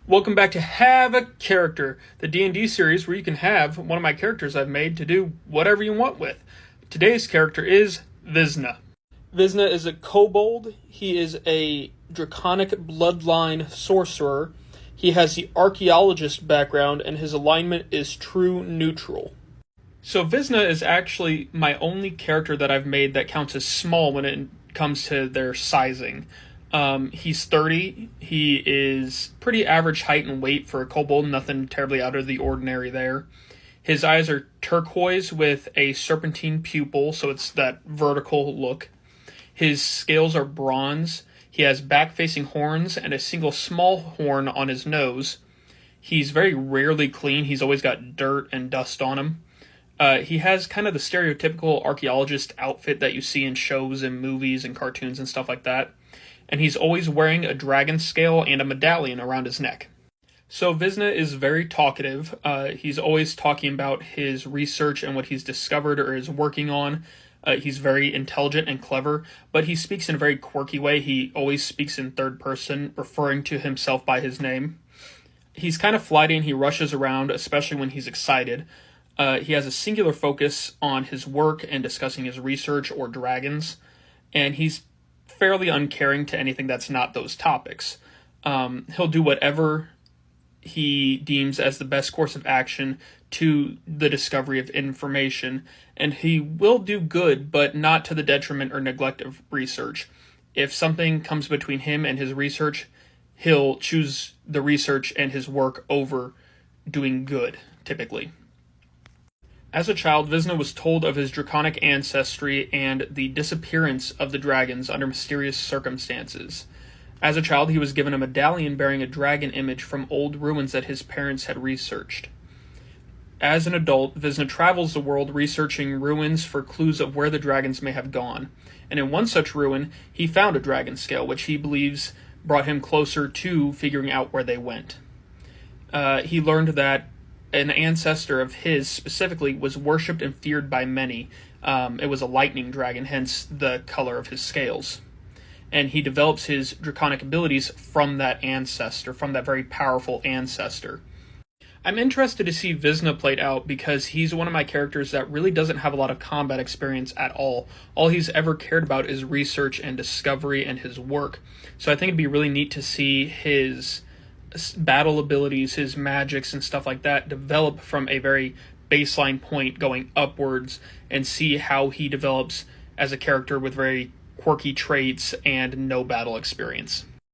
Welcome back to Have a Character, the D&D series where you can have one of my characters I've made to do whatever you want with. Today's character is Vizna. Vizna is a kobold. He is a draconic bloodline sorcerer. He has the archaeologist background and his alignment is true neutral. So Vizna is actually my only character that I've made that counts as small when it comes to their sizing. He's 30. He is pretty average height and weight for a kobold, nothing terribly out of the ordinary there. His eyes are turquoise with a serpentine pupil, so it's that vertical look. His scales are bronze. He has back-facing horns and a single small horn on his nose. He's very rarely clean. He's always got dirt and dust on him. He has kind of the stereotypical archaeologist outfit that you see in shows and movies and cartoons and stuff like that. And he's always wearing a dragon scale and a medallion around his neck. So Vizna is very talkative. He's always talking about his research and what he's discovered or is working on. He's very intelligent and clever, but he speaks in a very quirky way. He always speaks in third person, referring to himself by his name. He's kind of flighty and he rushes around, especially when he's excited. He has a singular focus on his work and discussing his research or dragons, and he's fairly uncaring to anything that's not those topics. He'll do whatever he deems as the best course of action to the discovery of information, and he will do good, but not to the detriment or neglect of research. If something comes between him and his research, he'll choose the research and his work over doing good, typically. As a child, Vizna was told of his draconic ancestry and the disappearance of the dragons under mysterious circumstances. As a child, he was given a medallion bearing a dragon image from old ruins that his parents had researched. As an adult, Vizna travels the world researching ruins for clues of where the dragons may have gone, and in one such ruin, he found a dragon scale, which he believes brought him closer to figuring out where they went. He learned that an ancestor of his, specifically, was worshipped and feared by many. It was a lightning dragon, hence the color of his scales. And he develops his draconic abilities from that ancestor, from that very powerful ancestor. I'm interested to see Vizna played out because he's one of my characters that really doesn't have a lot of combat experience at all. All he's ever cared about is research and discovery and his work. So I think it'd be really neat to see his battle abilities, his magics and stuff like that develop from a very baseline point going upwards and see how he develops as a character with very quirky traits and no battle experience.